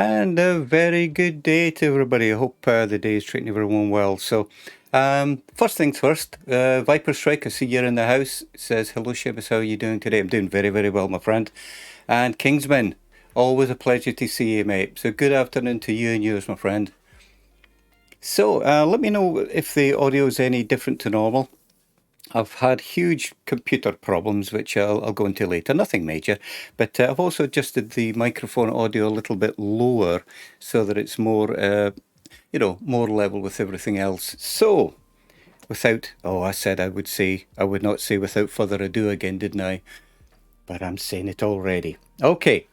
And a very good day to everybody. I hope the day is treating everyone well. So, first things first, Viper Strike, I see you're in the house. Says, hello, Shibas, how are you doing today? I'm doing very, very well, my friend. And Kingsman, always a pleasure to see you, mate. So, good afternoon to you and yours, my friend. So, let me know if the audio is any different to normal. I've had huge computer problems, which I'll go into later. Nothing major, but I've also adjusted the microphone audio a little bit lower so that it's more, more level with everything else. So, I said I would not say without further ado again, didn't I? But I'm saying it already. Okay.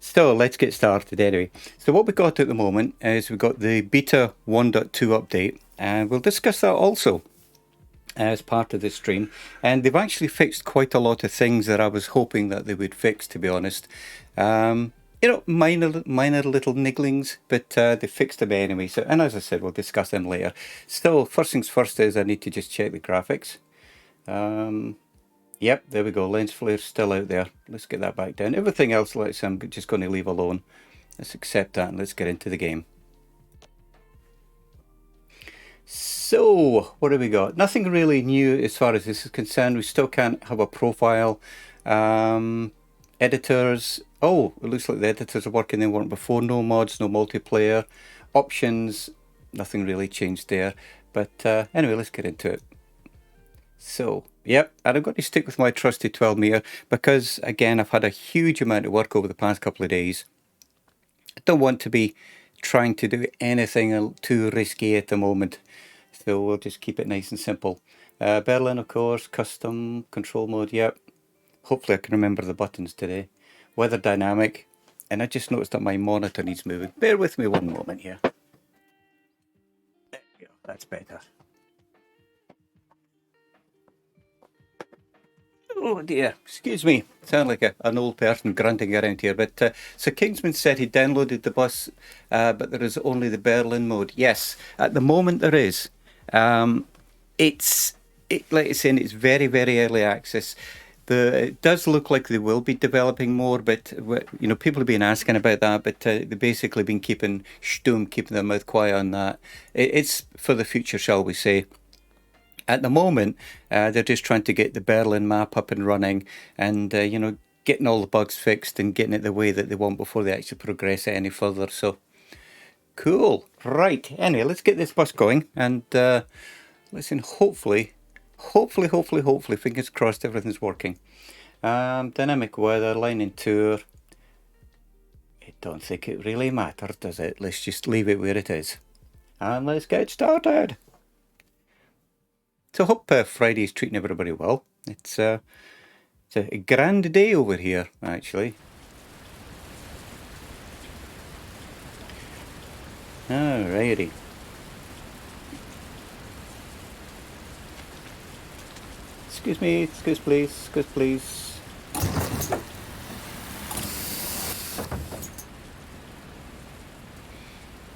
So let's get started anyway. So what we got at the moment is we've got the beta 1.2 update, and we'll discuss that also as part of the stream. And they've actually fixed quite a lot of things that I was hoping that they would fix, to be honest. Minor little nigglings, but they fixed them anyway. So, and as I said, we'll discuss them later. Still, first things first is I need to just check the graphics. Yep, there we go. Lens flare's still out there. Let's get that back down. Everything else, I'm just going to leave alone. Let's accept that and let's get into the game. So, what have we got? Nothing really new as far as this is concerned. We still can't have a profile. Editors. Oh, it looks like the editors are working. They weren't before. No mods, no multiplayer. Options. Nothing really changed there. But anyway, let's get into it. So, yep, and I'm going to stick with my trusty 12 meter because, again, I've had a huge amount of work over the past couple of days. I don't want to be trying to do anything too risky at the moment. So we'll just keep it nice and simple. Berlin, of course, custom, control mode, yep. Hopefully I can remember the buttons today. Weather dynamic. And I just noticed that my monitor needs moving. Bear with me one moment here. There we go, that's better. Oh dear, excuse me. Sound like an old person grunting around here. But so Kingsman said he downloaded the bus, but there is only the Berlin mode. Yes, at the moment there is. Like I saying, it's very, very early access. It does look like they will be developing more, but people have been asking about that. But they've basically been keeping their mouth quiet on that. It's for the future, shall we say? At the moment, they're just trying to get the Berlin map up and running, and getting all the bugs fixed and getting it the way that they want before they actually progress it any further. So. Cool. Right. Anyway, let's get this bus going and listen. Hopefully, fingers crossed, everything's working. Dynamic weather, line and tour. I don't think it really matters, does it? Let's just leave it where it is. And let's get started. So I hope Friday's treating everybody well. It's a grand day over here, actually. Alrighty. Excuse me, excuse please.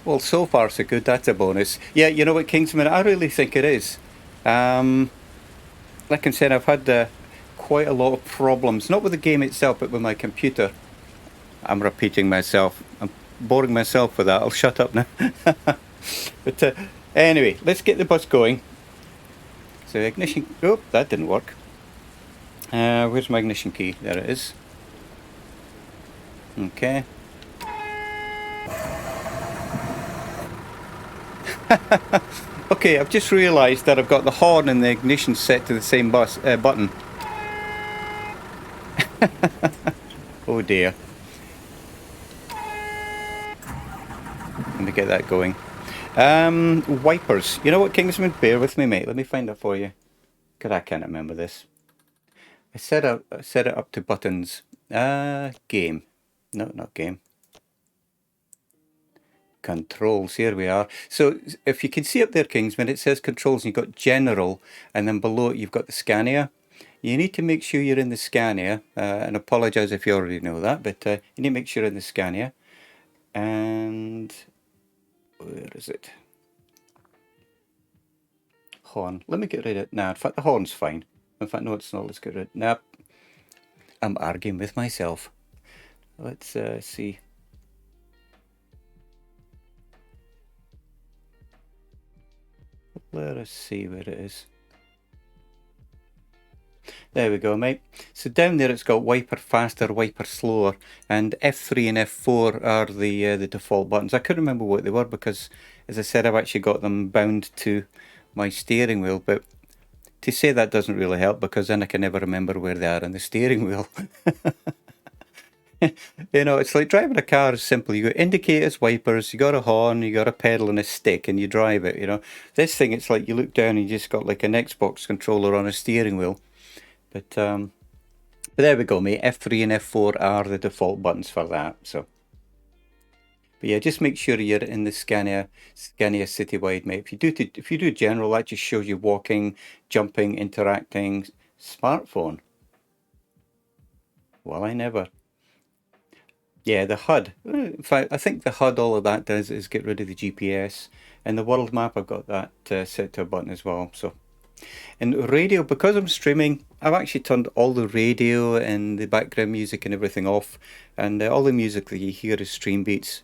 Well, so far so good, that's a bonus. Yeah, you know what, Kingsman, I really think it is. Like I said, I've had quite a lot of problems, not with the game itself, but with my computer. I'm repeating myself. I'm boring myself with that. I'll shut up now. But anyway, let's get the bus going. So ignition. Oh, that didn't work. Where's my ignition key? There it is. Okay. Okay, I've just realised that I've got the horn and the ignition set to the same button. Oh dear. Let me get that going. Wipers. You know what, Kingsman? Bear with me, mate. Let me find that for you. God, I can't remember this. I set it up to buttons. Game. No, not game. Controls. Here we are. So if you can see up there, Kingsman, it says controls, and you've got general, and then below it you've got the Scania. You need to make sure you're in the Scania, and apologise if you already know that, but you need to make sure you're in the Scania. And where is it? Horn. Let me get rid of it. Nah, in fact, the horn's fine. In fact, no, it's not. Let's get rid of it. Nope. I'm arguing with myself. Let's see. Let us see where it is. There we go, mate. So down there it's got wiper faster, wiper slower, and F3 and F4 are the default buttons. I couldn't remember what they were because, as I said, I've actually got them bound to my steering wheel, but to say that doesn't really help because then I can never remember where they are on the steering wheel. You know, it's like driving a car is simple. You got indicators, wipers, you got a horn, you got a pedal and a stick, and you drive it, you know. This thing, it's like you look down and you just got like an Xbox controller on a steering wheel. But there we go, mate. F3 and F4 are the default buttons for that. So, but yeah, just make sure you're in the Scania Citywide, mate. If you do general, that just shows you walking, jumping, interacting. Smartphone. Well, I never. Yeah, the HUD. In fact, I think the HUD, all of that does is get rid of the GPS. And the world map, I've got that set to a button as well. So, and radio, because I'm streaming, I've actually turned all the radio and the background music and everything off. And all the music that you hear is Stream Beats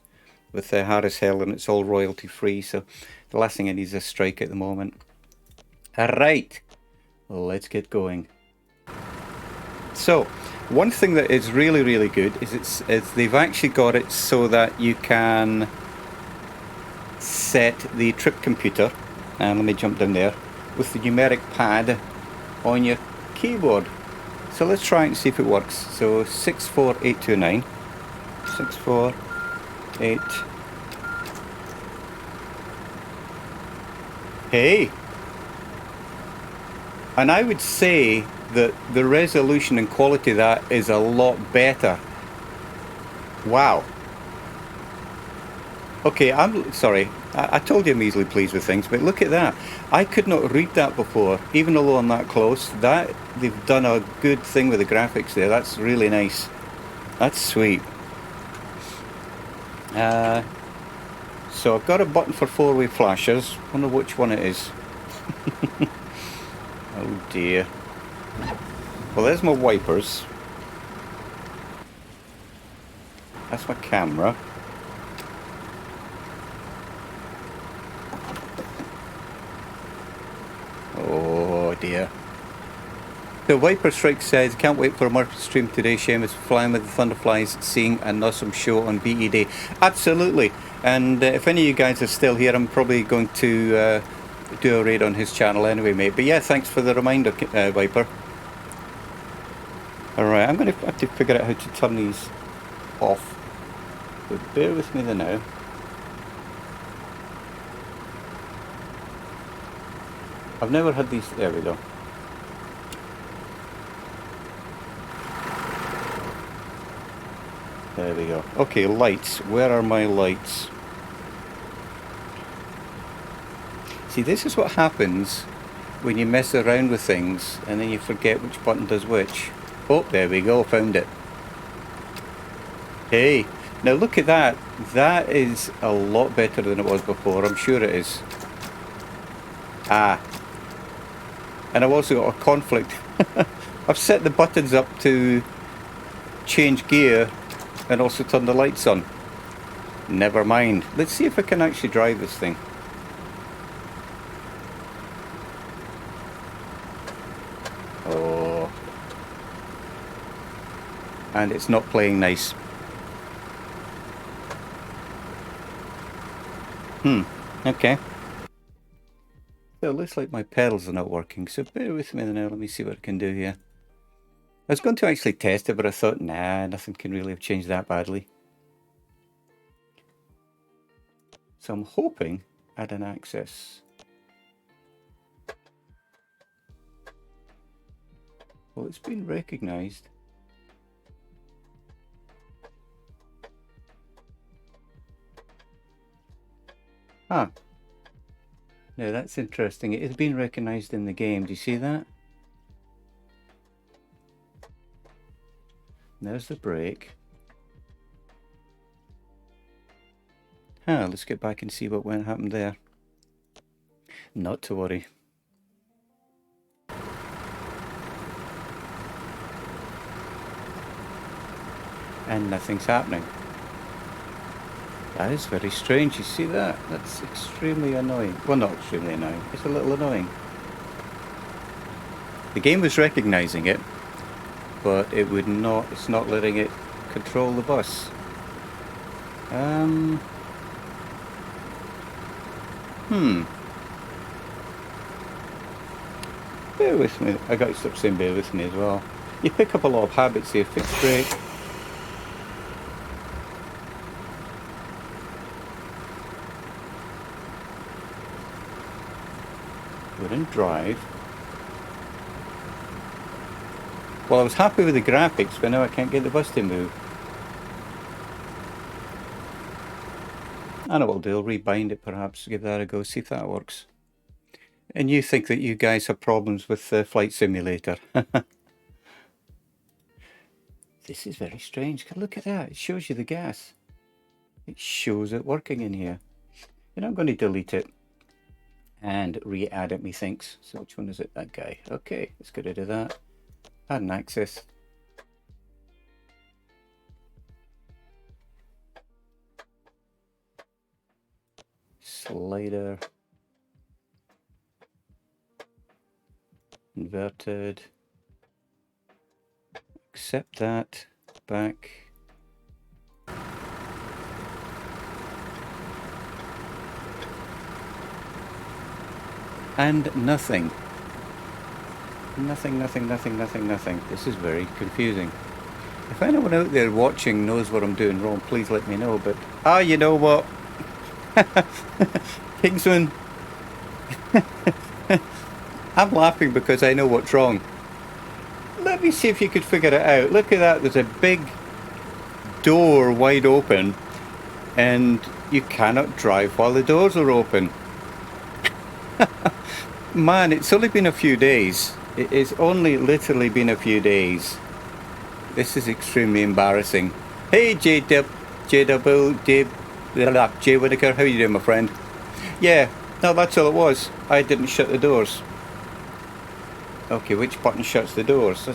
with Harris Hell, and it's all royalty free. So the last thing I need is a strike at the moment. All right, well, let's get going. So, one thing that is really, really good is they've actually got it so that you can set the trip computer, and let me jump down there, with the numeric pad on your keyboard. So let's try and see if it works. So 64829, 648. Hey! And I would say that the resolution and quality of that is a lot better. Wow. Okay, I'm sorry. I told you I'm easily pleased with things, but look at that. I could not read that before, even though I'm that close. That they've done a good thing with the graphics there. That's really nice. That's sweet. So I've got a button for four-way flashers. Wonder which one it is. Oh dear. Well, there's my wipers. That's my camera. Oh dear. The Viper Strike says, can't wait for a Murphy stream today. Seamus flying with the Thunderflies, seeing an awesome show on BE Day. Absolutely. And if any of you guys are still here, I'm probably going to do a raid on his channel anyway, mate. But yeah, thanks for the reminder, Viper. Alright, I'm going to have to figure out how to turn these off. But bear with me now. I've never had these. There we go. There we go. Okay, lights. Where are my lights? See, this is what happens when you mess around with things and then you forget which button does which. Oh, there we go. Found it. Hey, now look at that. That is a lot better than it was before. I'm sure it is. Ah. And I've also got a conflict. I've set the buttons up to change gear and also turn the lights on. Never mind. Let's see if I can actually drive this thing. Oh. And it's not playing nice. Okay. So it looks like my pedals are not working, so bear with me now. Let me see what I can do here. I was going to actually test it, but I thought, nah, nothing can really have changed that badly. So I'm hoping add an access. Well, it's been recognized. Ah. Now that's interesting. It has been recognized in the game. Do you see that? There's the brake. Let's get back and see what happened there. Not to worry. And nothing's happening. That is very strange. You see that? That's extremely annoying. Well, not extremely annoying. It's a little annoying. The game was recognizing it, but it would not. It's not letting it control the bus. Bear with me. I got to stop saying bear with me as well. You pick up a lot of habits here. Fixed brake. We're in drive. Well, I was happy with the graphics, but now I can't get the bus to move. I know what I'll do. I'll rebind it perhaps, give that a go, see if that works. And you think that you guys have problems with the Flight Simulator. This is very strange. Look at that. It shows you the gas. It shows it working in here. And I'm going to delete it and re-add it, methinks. So which one is it? That guy. Okay, let's get rid of that. Add an access. Slider. Inverted. Accept that. Back. And nothing. Nothing. This is very confusing. If anyone out there watching knows what I'm doing wrong, please let me know. But, you know what? Kingsman. I'm laughing because I know what's wrong. Let me see if you could figure it out. Look at that. There's a big door wide open and you cannot drive while the doors are open. Man, it's only been a few days. It has only literally been a few days. This is extremely embarrassing. Hey, Jay Whittaker, how you doing, my friend? Yeah, no, that's all it was. I didn't shut the doors. Okay, which button shuts the doors?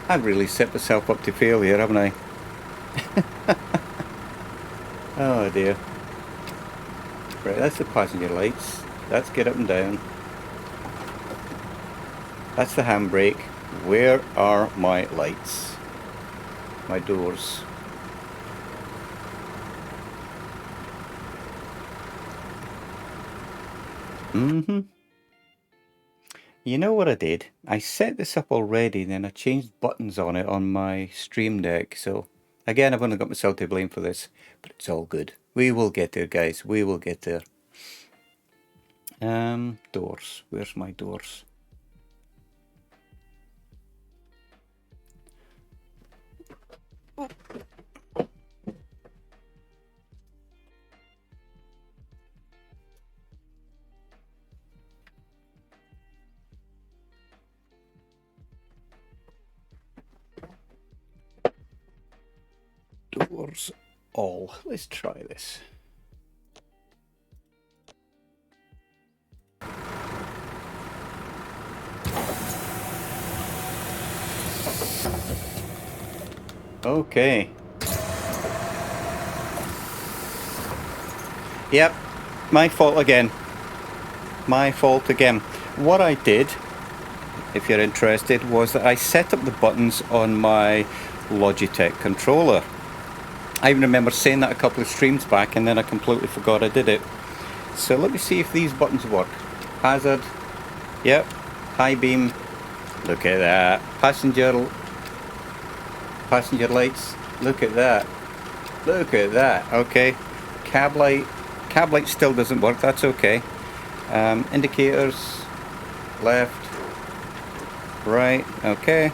I've really set myself up to fail here, haven't I? Oh dear. Right, that's the passenger lights. That's get up and down. That's the handbrake. Where are my lights? My doors. You know what I did? I set this up already, then I changed buttons on it on my Stream Deck. So again, I've only got myself to blame for this, but it's all good. We will get there, guys. We will get there. Doors. Where's my doors? Doors all. Let's try this. Okay. Yep, my fault again. My fault again. What I did, if you're interested, was that I set up the buttons on my Logitech controller. I even remember saying that a couple of streams back and then I completely forgot I did it. So let me see if these buttons work. Hazard. Yep. High beam. Look at that. Passenger lights. Look at that. Look at that. Okay. Cab light. Cab light still doesn't work. That's okay. Indicators. Left. Right. Okay.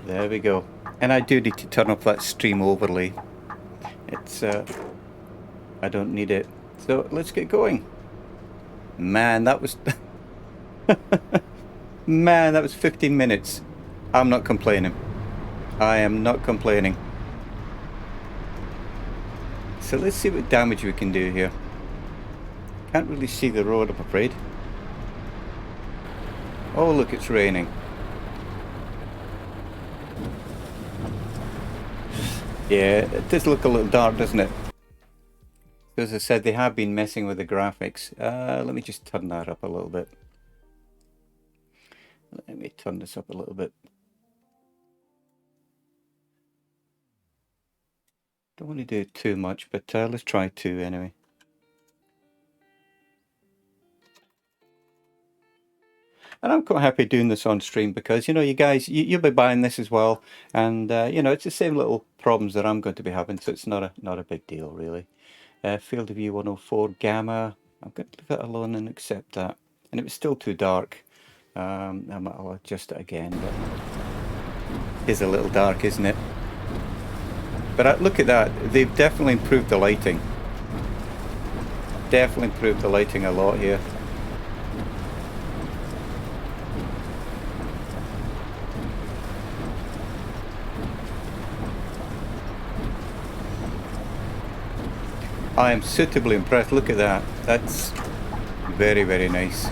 There we go. And I do need to turn off that stream overlay. It's I don't need it. So let's get going. Man, that was man, that was 15 minutes. I'm not complaining. I am not complaining. So let's see what damage we can do here. Can't really see the road, I'm afraid. Oh, look, it's raining. Yeah, it does look a little dark, doesn't it? As I said, they have been messing with the graphics. Let me just turn that up a little bit. Let me turn this up a little bit. Don't want to do it too much, but let's try to anyway. And I'm quite happy doing this on stream because, you know, you guys, you'll be buying this as well. And, you know, it's the same little problems that I'm going to be having, so it's not a big deal, really. Field of view 104, gamma. I'm going to leave that alone and accept that. And it was still too dark. I'll adjust it again, but it is a little dark, isn't it? But look at that. They've definitely improved the lighting. Definitely improved the lighting a lot here. I am suitably impressed. Look at that. That's very, very nice.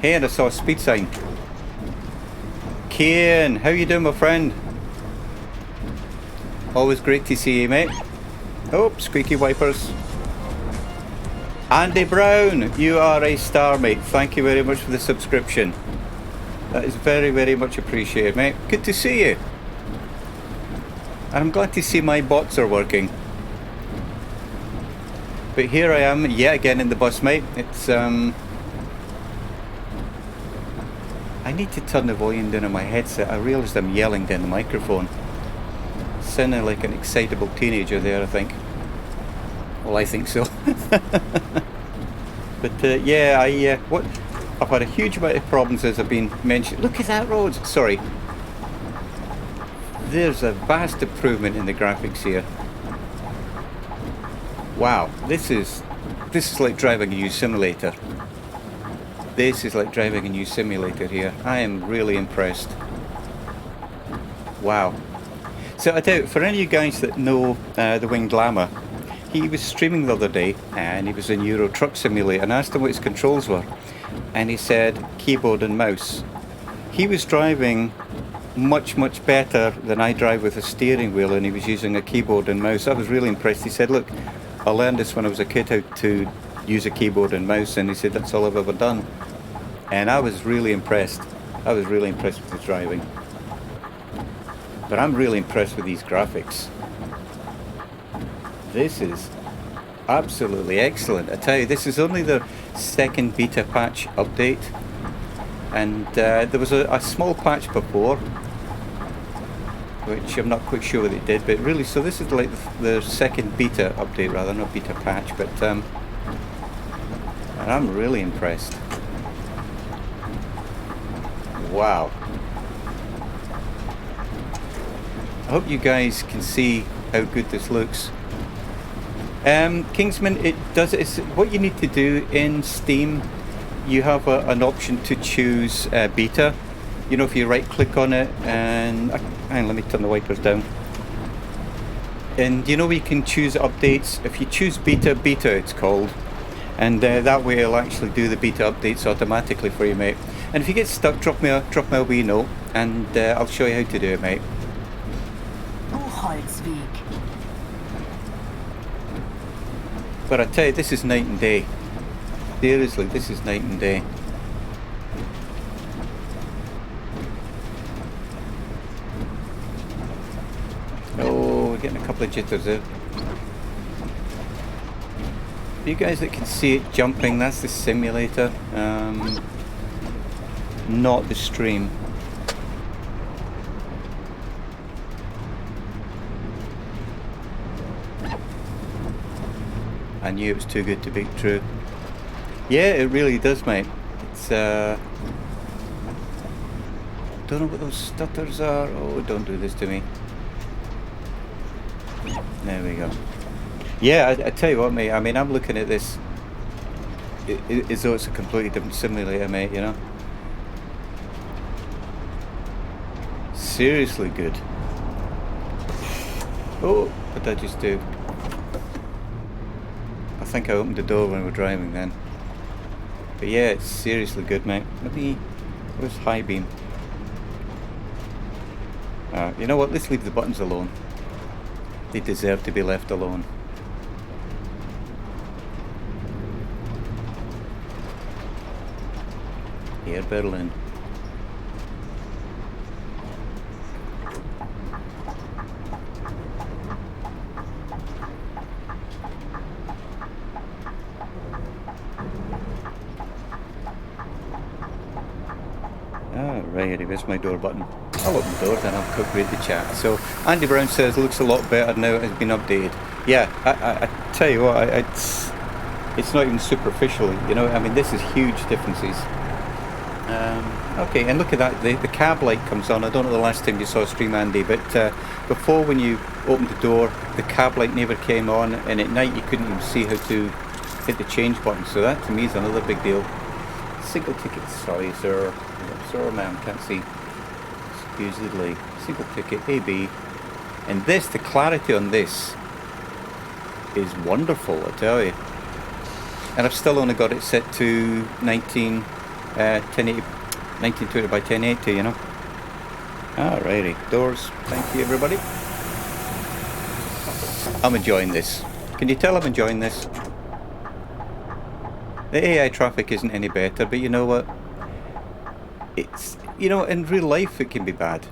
Hey, and I saw a speed sign. Kian, how you doing, my friend? Always great to see you, mate. Oh, squeaky wipers. Andy Brown, you are a star, mate. Thank you very much for the subscription. That is very, very much appreciated, mate. Good to see you. And I'm glad to see my bots are working. But here I am, yet again in the bus, mate. It's, I need to turn the volume down on my headset. I realised I'm yelling down the microphone. Sounding like an excitable teenager there, I think. Well, I think so. But yeah, I've had a huge amount of problems as I've been mentioned. Look at that road. Sorry. There's a vast improvement in the graphics here. Wow, this is like driving a new simulator. This is like driving a new simulator here. I am really impressed. Wow. So I tell you, for any of you guys that know the Winged Llama, he was streaming the other day and he was in Euro Truck Simulator, and I asked him what his controls were, and he said keyboard and mouse. He was driving much better than I drive with a steering wheel, and he was using a keyboard and mouse. I was really impressed. He said, look, I learned this when I was a kid, how to use a keyboard and mouse, and he said that's all I've ever done. And I was really impressed. I was really impressed with his driving. But I'm really impressed with these graphics. This is absolutely excellent. I tell you, this is only the second beta patch update, and there was a small patch before, which I'm not quite sure what it did, but really, so this is like the second beta update, rather, not beta patch, but and I'm really impressed. Wow. I hope you guys can see how good this looks. Kingsman, it's what you need to do in Steam. You have an option to choose beta. You know, if you right click on it and hang on, let me turn the wipers down. And you know, you can choose updates. If you choose beta it's called, and that way it'll actually do the beta updates automatically for you, mate. And if you get stuck, drop me a wee note, and I'll show you how to do it, mate. But I tell you, this is night and day. Seriously, this is night and day. Oh, we're getting a couple of jitters there. For you guys that can see it jumping, that's the simulator, not the stream. I knew it was too good to be true. Yeah, it really does, mate. It's don't know what those stutters are. Oh, don't do this to me. There we go. Yeah, I tell you what, mate, I mean, I'm looking at this as though it's a completely different simulator, mate, you know? Seriously good. Oh, what did I just do? I think I opened the door when we were driving then. But yeah, it's seriously good, mate. Maybe where's high beam? You know what? Let's leave the buttons alone. They deserve to be left alone. Air Berlin. Alrighty, where's my door button? I'll open the door, then I'll quick read the chat. So Andy Brown says looks a lot better now it has been updated. Yeah, I tell you what, it's not even superficial. You know, I mean, this is huge differences. Okay, and look at that, the cab light comes on. I don't know the last time you saw Stream Andy, but before, when you opened the door, the cab light never came on, and at night you couldn't even see how to hit the change button. So that to me is another big deal. Single ticket, sorry sir, ma'am, can't see. Excuse the delay. Single ticket, AB. And this, the clarity on this is wonderful, I tell you. And I've still only got it set to 1920 by 1080, you know. Alrighty, doors. Thank you, everybody. I'm enjoying this. Can you tell I'm enjoying this? The AI traffic isn't any better, but you know what? It's, you know, in real life it can be bad.